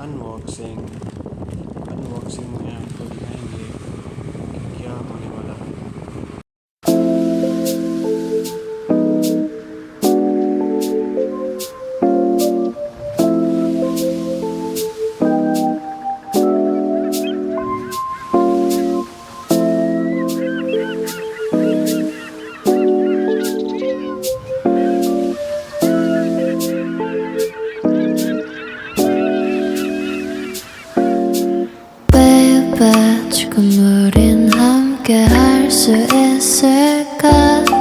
unboxing unboxing में आपको दिखाएंगे कि क्या होने वाला है। 지금 우린 함께 할 수 있을까?